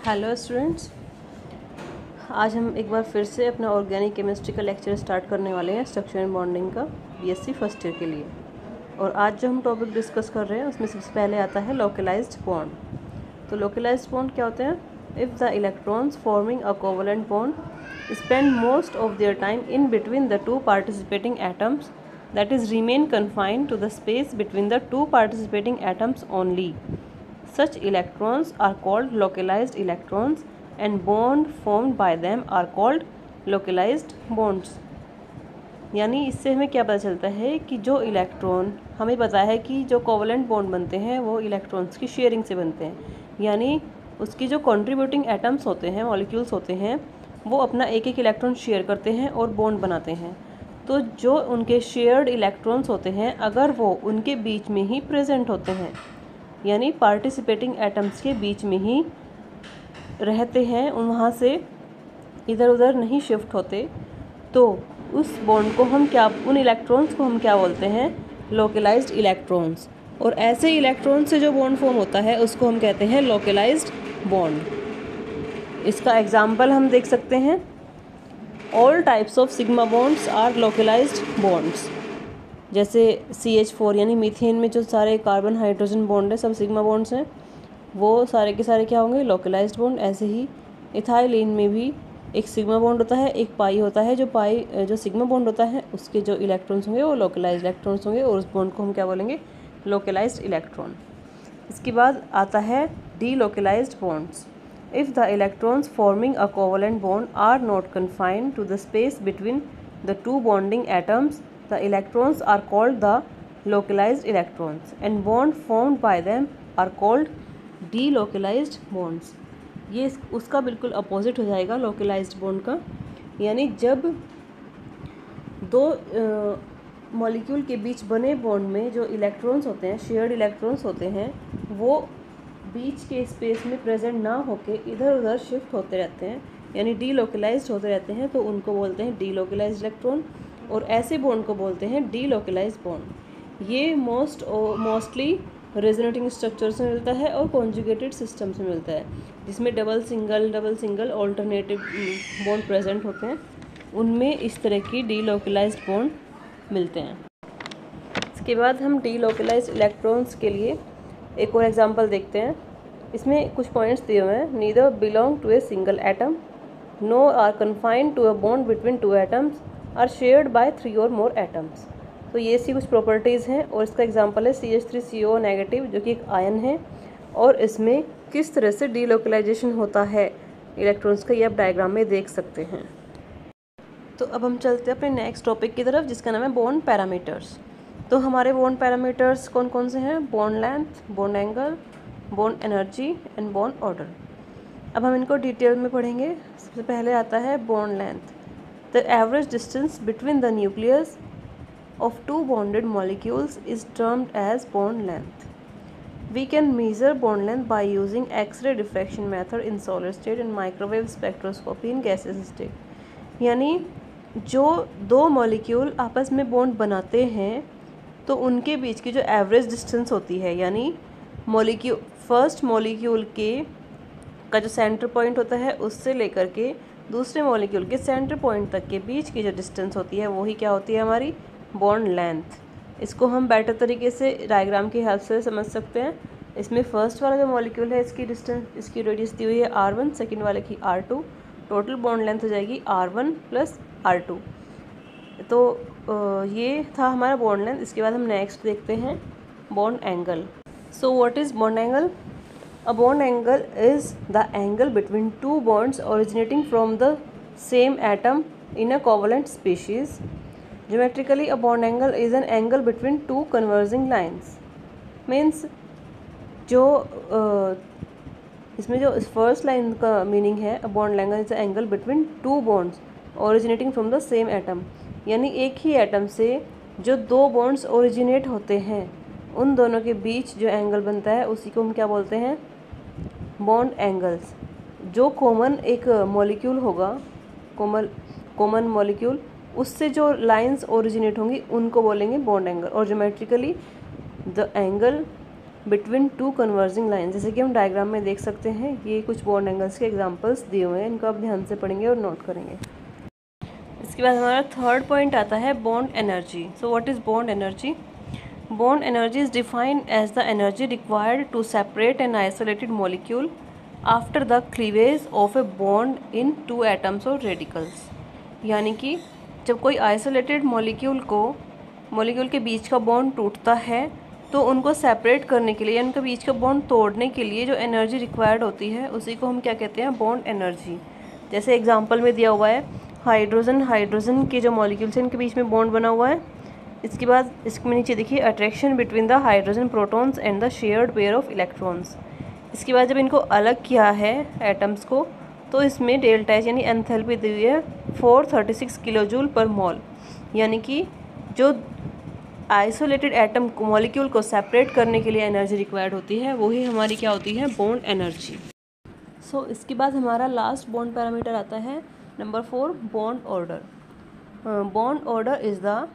Hello students, आज हम एक बार फिर से अपना ऑर्गेनिक केमिस्ट्री का लेक्चर स्टार्ट करने वाले हैं स्ट्रक्चर एंड बॉन्डिंग का बीएससी फर्स्ट ईयर के लिए। और आज जो हम टॉपिक डिस्कस कर रहे हैं उसमें सबसे पहले आता है लोकलाइज्ड बॉन्ड। तो लोकलाइज्ड बॉन्ड क्या होते हैं? If the electrons forming a covalent bond spend most of their time in between the two participating atoms that is remain confined to the space between the two participating atoms only. Such electrons are called localized electrons and bond formed by them are called localized bonds. यानी इससे हमें क्या पता चलता है कि जो electron, हमें पता है कि जो कोवलेंट बॉन्ड बनते हैं वो इलेक्ट्रॉन्स की शेयरिंग से बनते हैं, यानी उसकी जो कंट्रीब्यूटिंग एटम्स होते हैं, मॉलिक्यूल्स होते हैं, वो अपना एक एक इलेक्ट्रॉन शेयर करते हैं और बॉन्ड बनाते हैं। तो जो उनके शेयर्ड इलेक्ट्रॉन्स होते हैं, अगर वो उनके बीच में ही प्रेजेंट होते हैं, यानी पार्टिसिपेटिंग एटम्स के बीच में ही रहते हैं, वहाँ से इधर उधर नहीं शिफ्ट होते, तो उस बॉन्ड को हम क्या, उन इलेक्ट्रॉन्स को हम क्या बोलते हैं? Localised electrons. और ऐसे इलेक्ट्रॉन से जो बॉन्ड फॉर्म होता है उसको हम कहते हैं लोकलाइज्ड बॉन्ड। इसका एग्जाम्पल हम देख सकते हैं, all types of sigma bonds are localised bonds. जैसे CH4 यानी मीथेन में जो सारे कार्बन हाइड्रोजन बॉन्ड है सब सिग्मा बॉन्ड्स हैं, वो सारे के सारे क्या होंगे? Localised bond. ऐसे ही इथाइलिन में भी एक सिग्मा बॉन्ड होता है, एक पाई होता है। जो सिग्मा बॉन्ड होता है उसके जो इलेक्ट्रॉन्स होंगे वो लोकलाइज्ड इलेक्ट्रॉन्स होंगे और उस बॉन्ड को हम क्या बोलेंगे? Localised electron. इसके बाद आता है delocalised bonds. If the electrons forming a covalent bond are not confined to the space between the two bonding atoms, the electrons are called the localized electrons and bond formed by them are called delocalized bonds. ये उसका बिल्कुल opposite हो जाएगा localised bond का, यानी जब दो molecule के बीच बने बॉन्ड में जो इलेक्ट्रॉन्स होते हैं, शेयर्ड इलेक्ट्रॉन्स होते हैं, वो बीच के स्पेस में प्रेजेंट ना होके इधर उधर शिफ्ट होते रहते हैं, यानी डीलोकलाइज्ड होते रहते हैं, तो उनको बोलते हैं डीलोकलाइज्ड इलेक्ट्रॉन। और ऐसे बॉन्ड को बोलते हैं डीलोकलाइज्ड बॉन्ड। ये मोस्टली रेजोनेटिंग स्ट्रक्चर से मिलता है और कॉन्जुगेटेड सिस्टम से मिलता है, जिसमें double single alternative bond present होते हैं, उनमें इस तरह की डीलोकलाइज्ड बॉन्ड मिलते हैं। इसके बाद हम डीलोकलाइज्ड इलेक्ट्रॉन्स के लिए एक और एग्जांपल देखते हैं। इसमें कुछ पॉइंट्स दिए हुए हैं। Neither belong to a single atom, no are confined to a bond between two atoms, are shared by 3 और मोर एटम्स। तो ये सी कुछ प्रॉपर्टीज़ हैं और इसका एग्जांपल है CH3CO नेगेटिव, जो कि एक आयन है, और इसमें किस तरह से डीलोकलाइजेशन होता है इलेक्ट्रॉन्स का, ये आप डायग्राम में देख सकते हैं। तो अब हम चलते हैं अपने नेक्स्ट टॉपिक की तरफ, जिसका नाम है बॉन्ड पैरामीटर्स। तो हमारे बॉन्ड पैरामीटर्स कौन कौन से हैं? Bond length, bond angle, bond energy and bond order. अब हम इनको डिटेल में पढ़ेंगे। सबसे पहले आता है bond length. The average distance between the nucleus of two bonded molecules is termed as bond length. We can measure bond length by using x-ray diffraction method in solid state and microwave spectroscopy in gases state. यानी जो दो molecule आपस में bond बनाते हैं तो उनके बीच की जो एवरेज डिस्टेंस होती है, यानी फर्स्ट मॉलिक्यूल का जो सेंटर पॉइंट होता है उससे लेकर के दूसरे मॉलिक्यूल के सेंटर पॉइंट तक के बीच की जो डिस्टेंस होती है वही क्या होती है? हमारी बॉन्ड लेंथ। इसको हम बेटर तरीके से डायग्राम की हेल्प से समझ सकते हैं। इसमें फर्स्ट वाला जो मॉलिक्यूल है इसकी डिस्टेंस, इसकी रेडियस दी हुई है R1, सेकेंड वाले की R2, टोटल बॉन्ड लेंथ हो जाएगी R1 + R2। तो ये था हमारा बॉन्ड लेंथ। इसके बाद हम नेक्स्ट देखते हैं bond angle. So what is bond angle? A bond angle is the angle between two bonds originating from the same atom in a covalent species. Geometrically a bond angle is an angle between two converging lines. Means जो इसमें जो first line का meaning है, a bond angle is the angle between two bonds originating from the same atom, यानी एक ही atom से जो दो बॉन्ड्स ओरिजिनेट होते हैं उन दोनों के बीच जो एंगल बनता है उसी को हम क्या बोलते हैं? Bond angles. जो कॉमन एक मॉलिक्यूल होगा, कॉमन मॉलिक्यूल, उससे जो लाइंस ओरिजिनेट होंगी उनको बोलेंगे बॉन्ड एंगल। और geometrically the angle between two converging line, जैसे कि हम डायग्राम में देख सकते हैं। ये कुछ बॉन्ड एंगल्स के एग्जांपल्स दिए हुए हैं, इनको आप ध्यान से पढ़ेंगे और नोट करेंगे। इसके बाद हमारा थर्ड पॉइंट आता है bond energy. So what is bond energy? Bond energy is defined as the energy required to separate an isolated molecule after the cleavage of a bond in two atoms और radicals. यानी कि जब कोई isolated molecule के बीच का bond टूटता है तो उनको सेपरेट करने के लिए या उनके बीच का बॉन्ड तोड़ने के लिए जो एनर्जी रिक्वायर्ड होती है उसी को हम क्या कहते हैं? Bond energy. जैसे एग्जांपल में दिया हुआ है हाइड्रोजन के जो मॉलिक्यूल्स हैं इनके बीच में बॉन्ड बना हुआ है। इसके बाद इसमें नीचे देखिए attraction between the hydrogen protons and the shared pair of electrons. इसके बाद जब इनको अलग किया है एटम्स को तो इसमें डेल्टा एच यानी एंथैल्पी दी हुई है 436 किलोजूल पर मोल। यानी कि जो आइसोलेटेड एटम मॉलिक्यूल को सेपरेट करने के लिए एनर्जी रिक्वायर्ड होती है वही हमारी क्या होती है? Bond energy. सो इसके बाद हमारा लास्ट बॉन्ड पैरामीटर आता है number 4, bond order. Bond order is the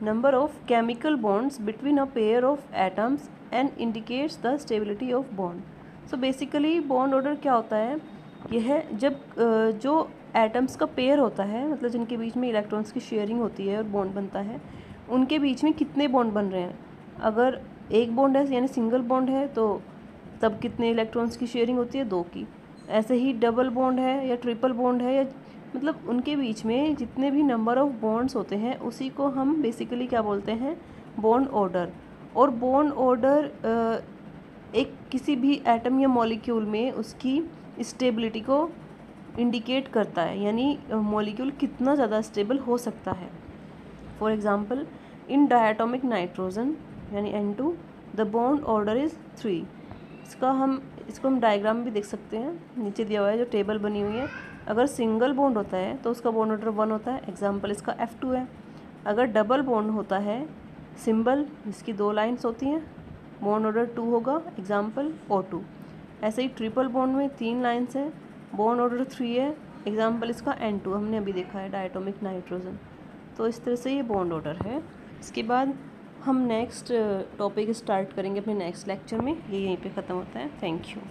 number of chemical bonds between a pair of atoms and indicates the stability of bond. So basically bond order क्या होता है? यह जब जो एटम्स का पेयर होता है, मतलब जिनके बीच में इलेक्ट्रॉन्स की शेयरिंग होती है और बॉन्ड बनता है, उनके बीच में कितने बॉन्ड बन रहे हैं। अगर एक बॉन्ड है यानी सिंगल बॉन्ड है तो तब कितने इलेक्ट्रॉन्स की शेयरिंग होती है? 2 की। ऐसे ही डबल बॉन्ड है या ट्रिपल बॉन्ड है या मतलब उनके बीच में जितने भी नंबर ऑफ बॉन्ड्स होते हैं उसी को हम बेसिकली क्या बोलते हैं? Bond order. और बॉन्ड ऑर्डर एक किसी भी एटम या मॉलिक्यूल में उसकी स्टेबिलिटी को इंडिकेट करता है, यानी मॉलिक्यूल कितना ज़्यादा स्टेबल हो सकता है। For example in diatomic nitrogen यानी N2 the bond order is 3। इसको हम डायग्राम भी देख सकते हैं, नीचे दिया हुआ है जो टेबल बनी हुई है। अगर सिंगल बॉन्ड होता है तो उसका बॉन्ड ऑर्डर 1 होता है, एग्जांपल इसका F2 है। अगर डबल बॉन्ड होता है, सिंबल इसकी 2 लाइन्स होती हैं, बॉन्ड ऑर्डर 2 होगा, एग्जांपल O2। ऐसे ही ट्रिपल बॉन्ड में 3 लाइन्स हैं, बॉन्ड ऑर्डर 3 है, एग्जांपल इसका N2 हमने अभी देखा है डायटोमिक नाइट्रोजन। तो इस तरह से ये बॉन्ड ऑर्डर है। इसके बाद हम नेक्स्ट टॉपिक स्टार्ट करेंगे अपने नेक्स्ट लेक्चर में। ये यहीं पे ख़त्म होता है। Thank you.